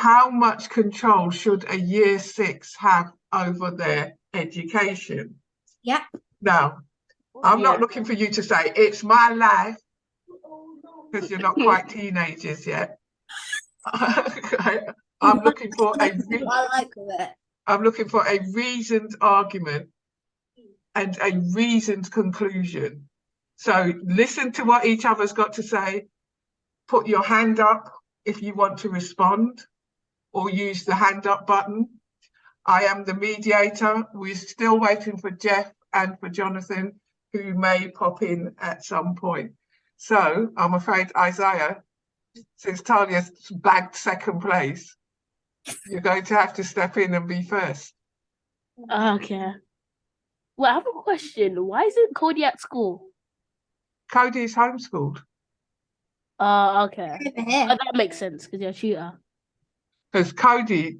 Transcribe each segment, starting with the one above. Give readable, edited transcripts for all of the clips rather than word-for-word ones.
how much control should a year six have over their education? Yep. Now, I'm not looking for you to say it's my life because you're not quite teenagers yet. I'm looking for a I'm looking for a reasoned argument and a reasoned conclusion. So listen to what each other's got to say. Put your hand up if you want to respond, or use the hand up button. I am the mediator. We're still waiting for Jeff and for Jonathan, who may pop in at some point. So I'm afraid, Isaiah, since Talia's bagged second place, you're going to have to step in and be first. Okay. Well, I have a question. Why isn't Cody at school? Cody is homeschooled. Okay. Oh, that makes sense because you're a shooter. Because Cody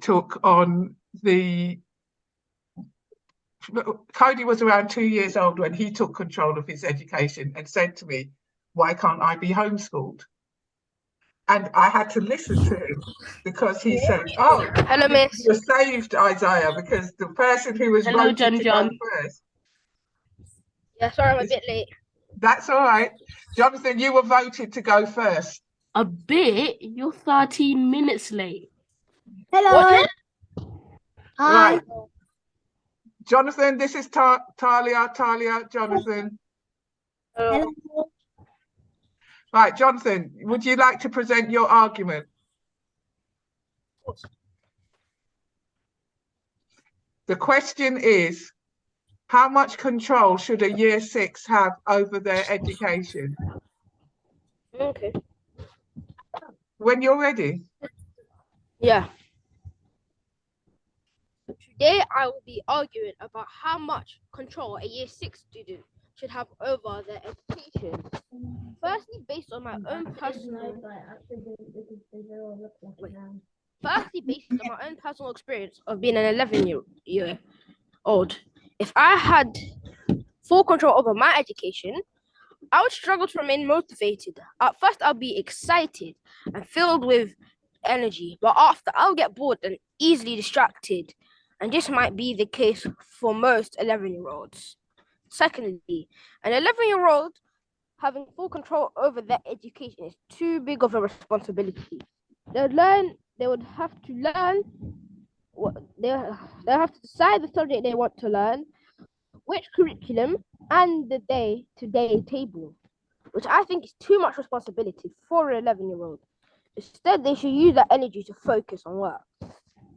was around 2 years old when he took control of his education and said to me, why can't I be homeschooled? And I had to listen to him because he said, oh, hello, miss. You're saved, Isaiah, because the person who was voted to go first. Yeah, sorry, I'm a bit late. That's all right. Jonathan, you were voted to go first. A bit? You're 13 minutes late. Hello. Hi. Right. Jonathan, this is Talia, Jonathan. Hello. Right, Jonathan, would you like to present your argument? Of course. The question is, how much control should a year six have over their education? Okay. When you're ready. Yeah. Today I will be arguing about how much control a year six student should have over their education. Firstly, based on my own personal experience of being an 11-year-old, if I had full control over my education, I would struggle to remain motivated. At first, I'll be excited and filled with energy, but after, I'll get bored and easily distracted. And this might be the case for most 11-year-olds. Secondly, an 11-year-old having full control over their education is too big of a responsibility. They would have to learn. They'll have to decide the subject they want to learn, which curriculum, and the day-to-day table, which I think is too much responsibility for an 11-year-old. Instead, they should use that energy to focus on work.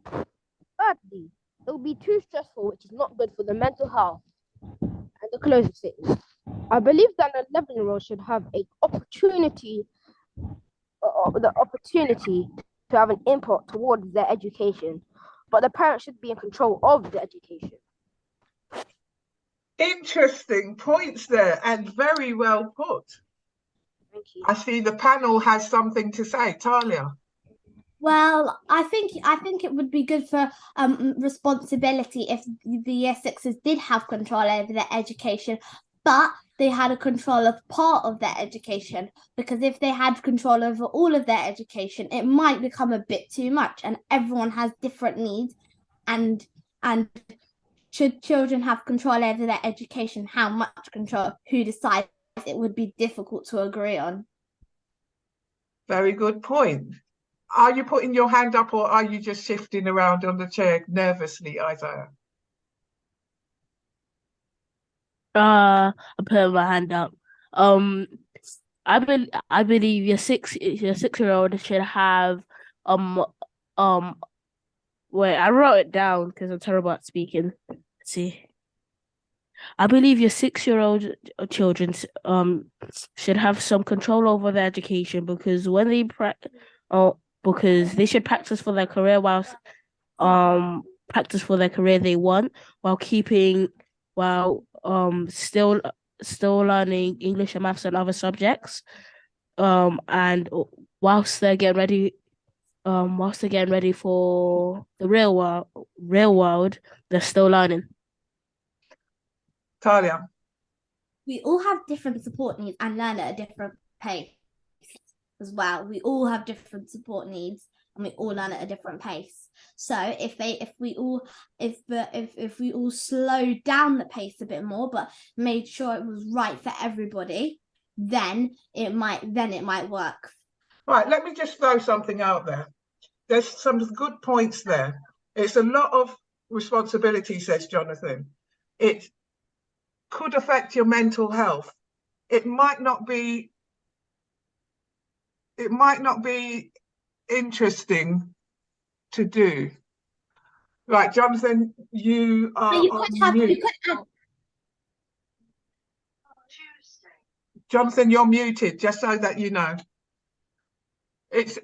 Thirdly, it will be too stressful, which is not good for the mental health. And the closing statement. I believe that an 11-year-old should have the opportunity to have an input towards their education, but the parents should be in control of the education. Interesting points there, and very well put. Thank you. I see the panel has something to say. Talia. Well, I think it would be good for responsibility if the year sixes did have control over their education, but they had a control of part of their education, because if they had control over all of their education, it might become a bit too much, and everyone has different needs, and should children have control over their education, how much control, who decides, it would be difficult to agree on. Very good point. Are you putting your hand up, or are you just shifting around on the chair nervously, Isaiah? I put my hand up. I believe your 6-year-old should have wait, I wrote it down because I'm terrible at speaking. Let's see. I believe your 6-year-old children should have some control over their education, because when they because they should practice for their career they want, while still learning English and maths and other subjects, and whilst they're getting ready for the real world, they're still learning. Talia. We all have different support needs and learn at a different pace as well. We all have different support needs. and we all learn at a different pace. So if we all slowed down the pace a bit more, but made sure it was right for everybody, then it might work. Right, let me just throw something out there. There's some good points there. It's a lot of responsibility, says Jonathan. It could affect your mental health. It might not be interesting to do. Right, Jonathan, you are on mute. Jonathan, you're muted, just so that you know. There's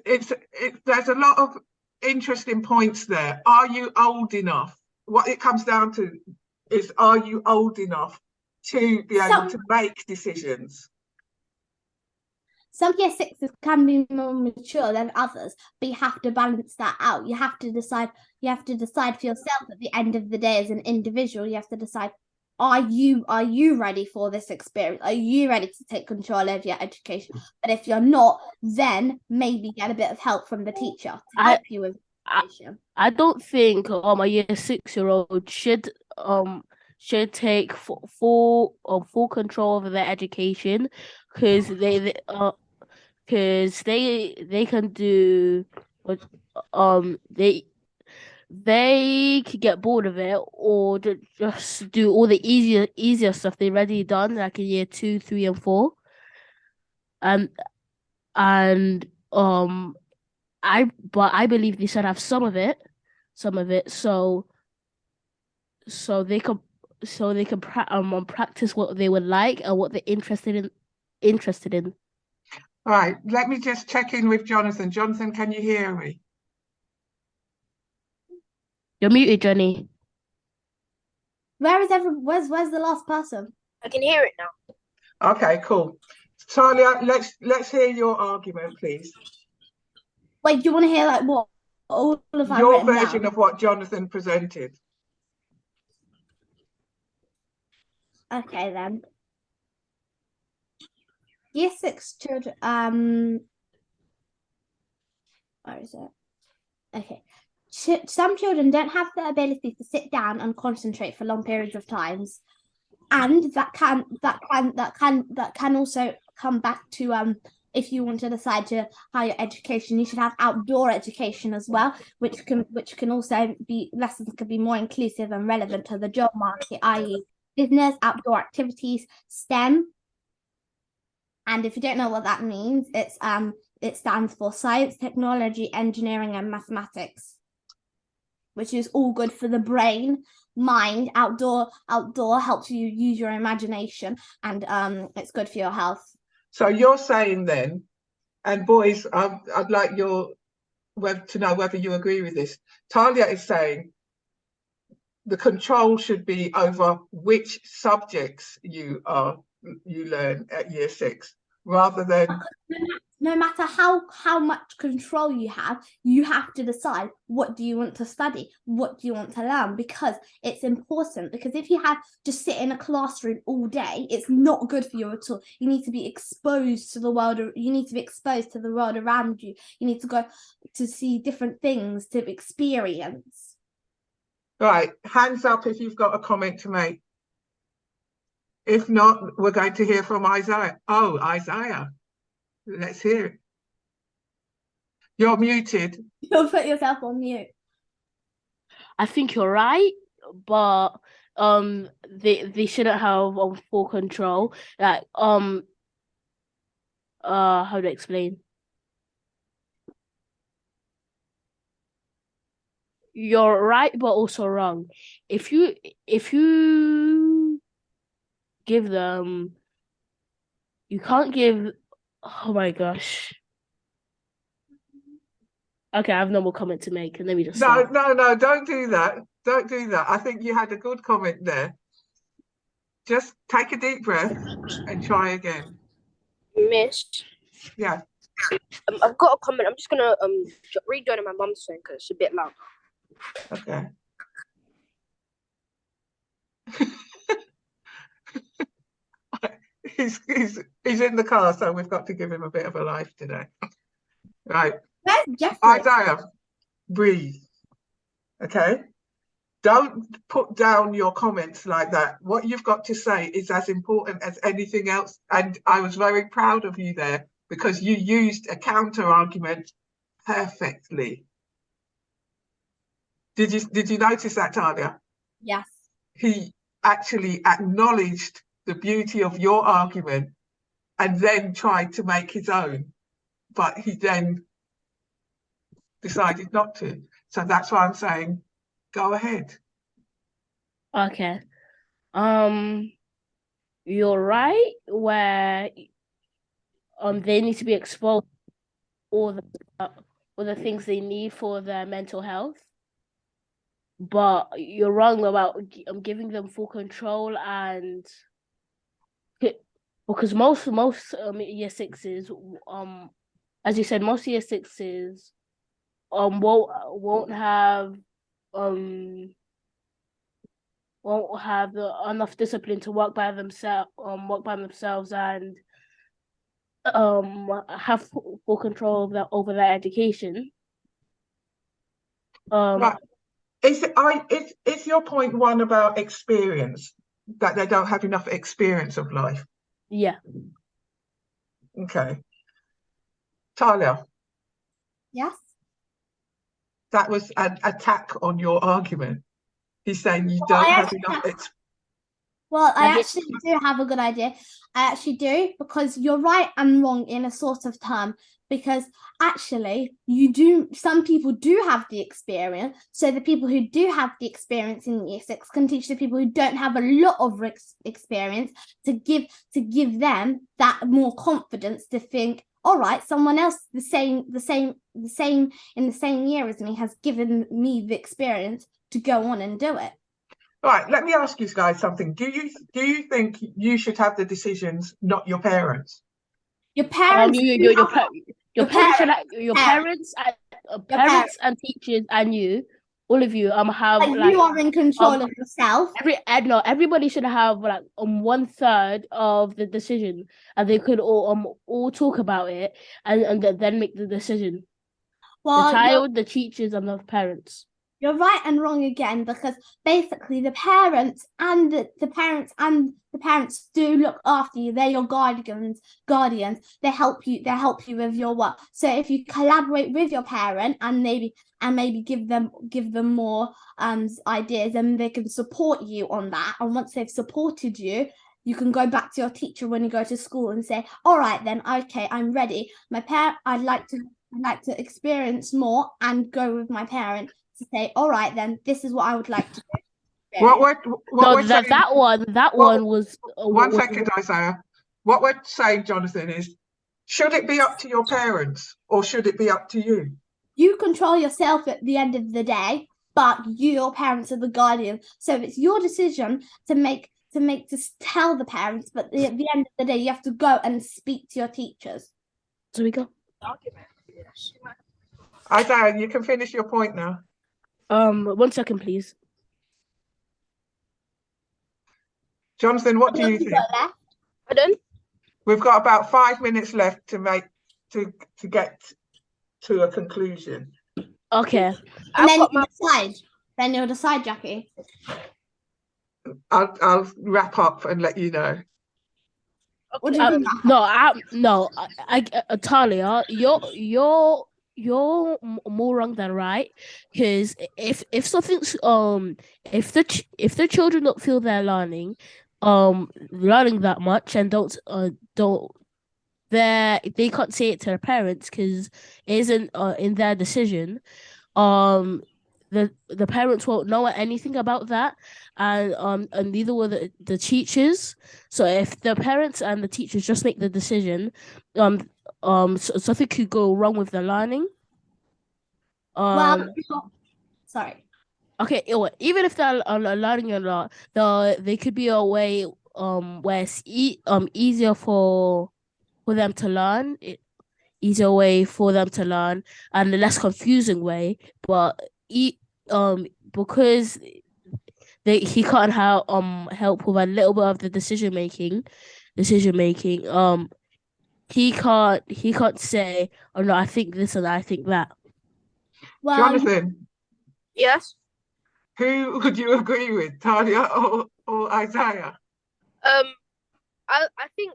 a lot of interesting points there. Are you old enough? What it comes down to is, are you old enough to be able to make decisions? Some year sixes can be more mature than others, but you have to balance that out. You have to decide for yourself at the end of the day as an individual. You have to decide, are you ready for this experience? Are you ready to take control of your education? But if you're not, then maybe get a bit of help from the teacher to help you with education. I don't think a year 6-year-old should take full control over their education, because they can do they could get bored of it, or just do all the easier stuff they've already done, like in year 2, 3, and 4. I believe they should have some of it, so they can practice what they would like and what they're interested in. All right, let me just check in with Jonathan. Jonathan, can you hear me? You're muted, Johnny. Where's the last person? I can hear it now. Okay, cool. Talia, let's hear your argument, please. Wait, do you want to hear like what all of your version of what Jonathan presented? Okay then. Year 6 children. Where is it? Okay. Some children don't have the ability to sit down and concentrate for long periods of times, and that can also come back to if you want to decide to higher education, you should have outdoor education as well, which can also be lessons can be more inclusive and relevant to the job market, i.e. business, outdoor activities, STEM. And if you don't know what that means, it stands for science, technology, engineering, and mathematics, which is all good for the brain, mind. Outdoor helps you use your imagination, and it's good for your health. So you're saying then, and boys, I'd like to know whether you agree with this. Talia is saying the control should be over which subjects you learn at year 6, rather than no matter how much control you have to decide, what do you want to study, what do you want to learn, because it's important. Because if you have just sit in a classroom all day, it's not good for you at all. You need to be exposed to the world. You need to be exposed to the world around you. You need to go to see different things, to experience. Right, hands up if you've got a comment to make. If not, we're going to hear from Isaiah. Oh, Isaiah. Let's hear it. You're muted. You'll put yourself on mute. I think you're right, but they shouldn't have full control. Like how to explain? You're right, but also wrong. If you give them, you can't give. Oh my gosh. Okay, I have no more comment to make. Let me just No, don't do that. Don't do that. I think you had a good comment there. Just take a deep breath and try again. Miss. Yeah. I've got a comment. I'm just gonna rejoin on my mum's phone because it's a bit loud. Okay. He's in the car, so we've got to give him a bit of a life today. Right. Where's Jeffrey? Isaiah, breathe. Okay? Don't put down your comments like that. What you've got to say is as important as anything else. And I was very proud of you there because you used a counter argument perfectly. Did you notice that, Talia? Yes. He actually acknowledged the beauty of your argument and then tried to make his own, but he then decided not to. So that's why I'm saying, go ahead. Okay. You're right where they need to be exposed all the things they need for their mental health. But you're wrong about giving them full control, and because most year sixes, as you said, most year sixes won't have enough discipline to work by themselves and have full control over their education. Right. Is your point one about experience, that they don't have enough experience of life? Yeah. Okay. Talia? Yes. That was an attack on your argument. He's saying you don't have enough experience. Well, I actually do have a good idea. I actually do, because you're right and wrong in a sort of term, because actually some people do have the experience. So the people who do have the experience in year 6 can teach the people who don't have a lot of experience to give them that more confidence to think, all right, someone else the same in the same year as me has given me the experience to go on and do it. Right, let me ask you guys something. Do you think you should have the decisions, not your parents? Your parents. Parents and teachers and you, all of you, have you are in control of yourself. Everybody should have 1/3 of the decision, and they could all talk about it and then make the decision. Well, the child, the teachers, and the parents. You're right and wrong again, because basically the parents do look after you. They're your guardians. They help you with your work. So if you collaborate with your parent and maybe give them more ideas, and they can support you on that. And once they've supported you, you can go back to your teacher when you go to school and say, all right then, okay, I'm ready. I'd like to experience more, and go with my parent to say, all right then, this is what I would like to do. That one was 1 second, Isaiah. What we're saying, Jonathan, is, should it be up to your parents or should it be up to you? You control yourself at the end of the day, but your parents are the guardian. So it's your decision to tell the parents, but at the end of the day, you have to go and speak to your teachers. So we go. Isaiah, you can finish your point now. 1 second, please. Jonathan, what do you think? Pardon? We've got about 5 minutes left to get to a conclusion. Okay. And then you'll decide, Jackie. I'll wrap up and let you know. What do you mean? Talia, you're more wrong than right, because if something's if the children don't feel they're learning that much, and they can't say it to their parents because it isn't in their decision, the parents won't know anything about that, and neither will the teachers. So if the parents and the teachers just make the decision, something could go wrong with the learning. Sorry. Okay, even if they're learning a lot, there could be a way where it's easier for them to learn. Easier way for them to learn, and a less confusing way, but because he can't help with a little bit of the decision making, he can't say, oh no, I think this and I think that. Well, Jonathan, Yes. who would you agree with, Talia or Isaiah? I think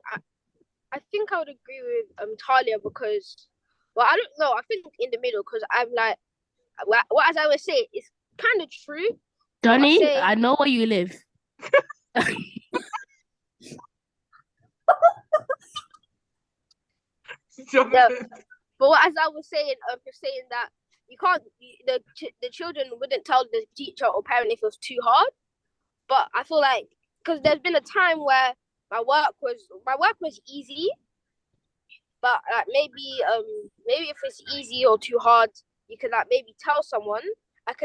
I would agree with Talia because, well, I don't know. I think in the middle because I'm like, what as I was saying, it's kind of true. Johnny, say- I know where you live. Jonathan. But as I was saying, just saying that you can't, the children wouldn't tell the teacher or parent if it was too hard. But I feel like because there's been a time where my work was easy, but like maybe if it's easy or too hard, you can like maybe tell someone.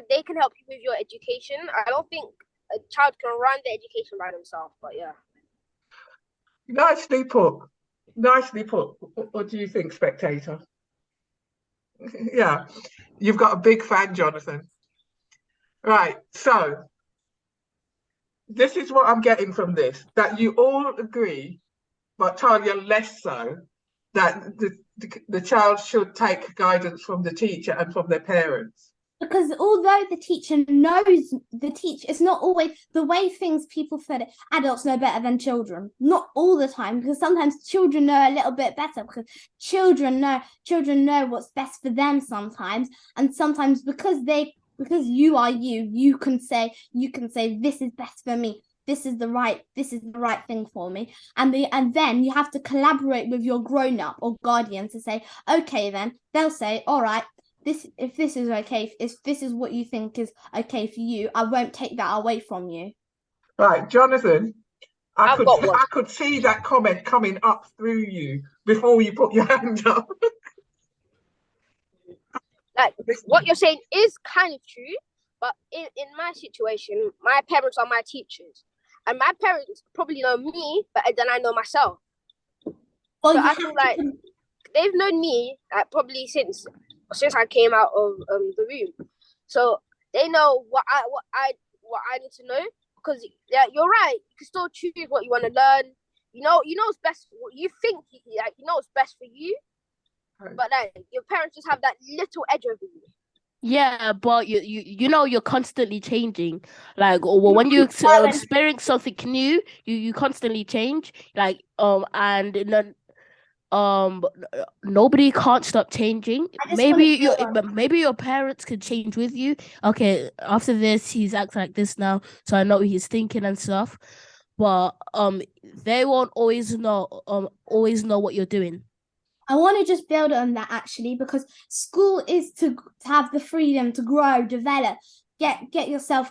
They can help you with your education. I don't think a child can run the education by themselves. But yeah. Nicely put. Nicely put. What do you think, spectator? Yeah, you've got a big fan, Jonathan. Right, so this is what I'm getting from this, that you all agree, but Talia less so, that the child should take guidance from the teacher and from their parents. Because although the teacher knows, it's not always the way things people said it. Adults know better than children, not all the time, because sometimes children know a little bit better because children know what's best for them sometimes, and sometimes because you are you can say this is best for me. This is the right thing for me, and then you have to collaborate with your grown up or guardian to say, okay, then they'll say, all right. If this is okay, if this is what you think is okay for you, I won't take that away from you. Right, Jonathan, I could see that comment coming up through you before you put your hand up. Like what you're saying is kind of true, but in my situation, my parents are my teachers, and my parents probably know me better than I know myself. Well, so I feel like they've known me like probably since I came out of the room, so they know what I need to know. Because yeah, you're right. You can still choose what you want to learn. You know what's best. You think like you know what's best for you, but like your parents just have that little edge over you. Yeah, but you know you're constantly changing. Like when you experience something new, you constantly change. Like and then nobody can't stop changing. Maybe your parents can change with you. Okay, after this he's acting like this now, so I know what he's thinking and stuff. But they won't always know what you're doing. I want to just build on that actually, because school is to have the freedom to grow, develop, get yourself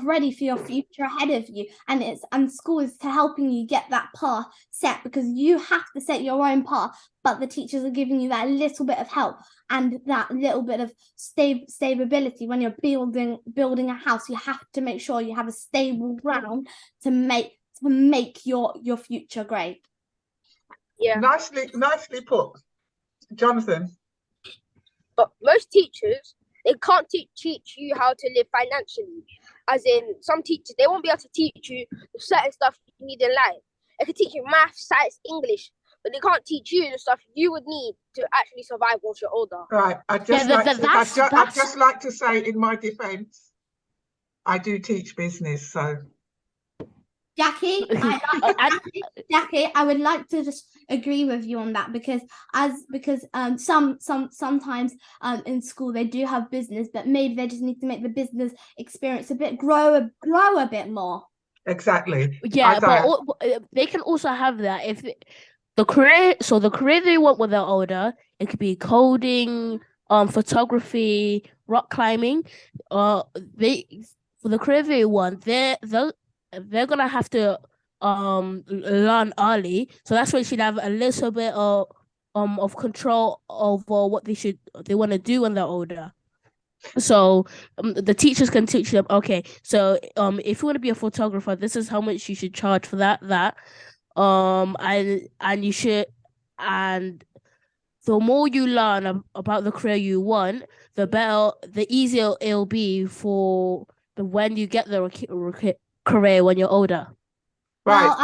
ready for your future ahead of you, and school is to helping you get that path set, because you have to set your own path, but the teachers are giving you that little bit of help and that little bit of stability. When you're building a house, you have to make sure you have a stable ground to make your future great. Yeah, nicely put, Jonathan. But most teachers, they can't teach you how to live financially. As in, some teachers, they won't be able to teach you certain stuff you need in life. They can teach you math, science, English, but they can't teach you the stuff you would need to actually survive once you're older. Right. I'd just like to say in my defense, I do teach business, so. Jackie, I would like to just agree with you on that, because sometimes in school they do have business, but maybe they just need to make the business experience grow a bit more. Exactly. Yeah, but they can also have that if the career they want when they're older. It could be coding, photography, rock climbing. For the career they want, they're gonna have to learn early, so that's why you should have a little bit of control over what they want to do when they're older. So the teachers can teach them, okay, so if you want to be a photographer, this is how much you should charge for that and you should, and the more you learn about the career you want, the easier it'll be for when you get the career when you're older. Well,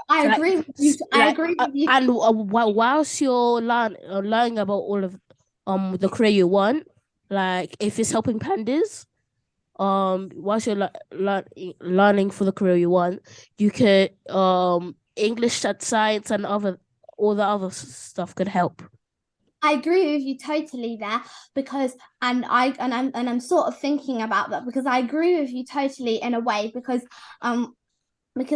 I agree with you. I agree with you. And whilst you're learning about all of the career you want, like if it's helping pandas, whilst you're learning for the career you want, you could English, science, and all the other stuff could help. I agree with you totally there because I'm sort of thinking about that because I agree with you totally in a way because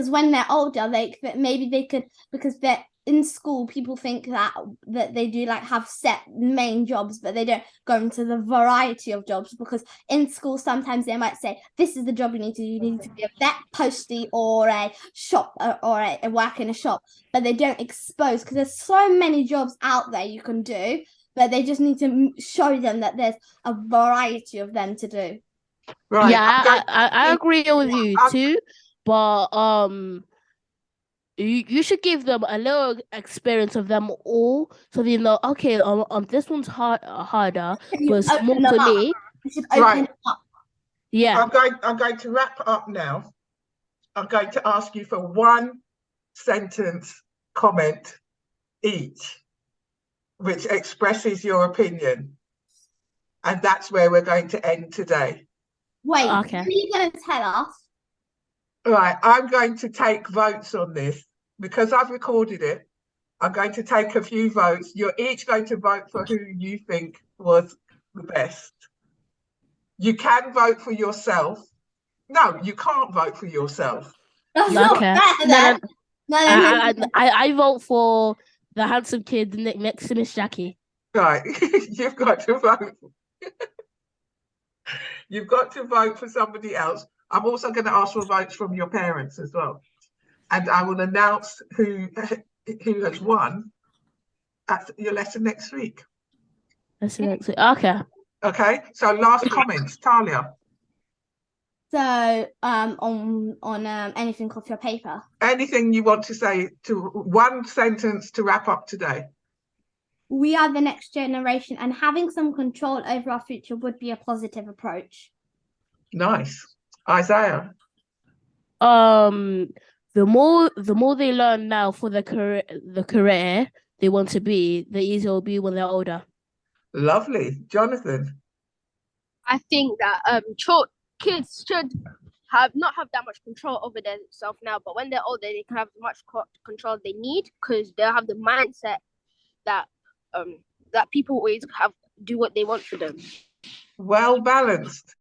when they're older maybe they could, because they're in school, people think that they do like have set main jobs, but they don't go into the variety of jobs, because in school sometimes they might say this is the job you need to be a vet, postie, or a shop or a work in a shop, but they don't expose, because there's so many jobs out there you can do, but they just need to show them that there's a variety of them to do. Right. Yeah, I agree with you too, but you should give them a little experience of them all, so they know, okay, this one's harder, but it's more for me. You should open it up. Yeah. I'm going to wrap up now. I'm going to ask you for 1 sentence comment each, which expresses your opinion. And that's where we're going to end today. Wait, okay. Are you going to tell us? Right, I'm going to take votes on this because I've recorded it. I'm going to take a few votes. You're each going to vote for who you think was the best. You can vote for yourself. No, you can't vote for yourself. That's not fair. No. I vote for the handsome kid next to Miss Jackie. Right, you've got to vote. You've got to vote for somebody else. I'm also going to ask for votes from your parents as well. And I will announce who has won at your lesson next week. Okay. Okay, so last comments, Talia. So on anything off your paper. Anything you want to say, to 1 sentence to wrap up today? We are the next generation, and having some control over our future would be a positive approach. Nice. Isaiah. The more they learn now for the career they want to be, the easier it will be when they're older. Lovely. Jonathan. I think that kids should not have that much control over themselves now, but when they're older, they can have as much control they need, because they'll have the mindset that that people always do what they want for them. Well balanced.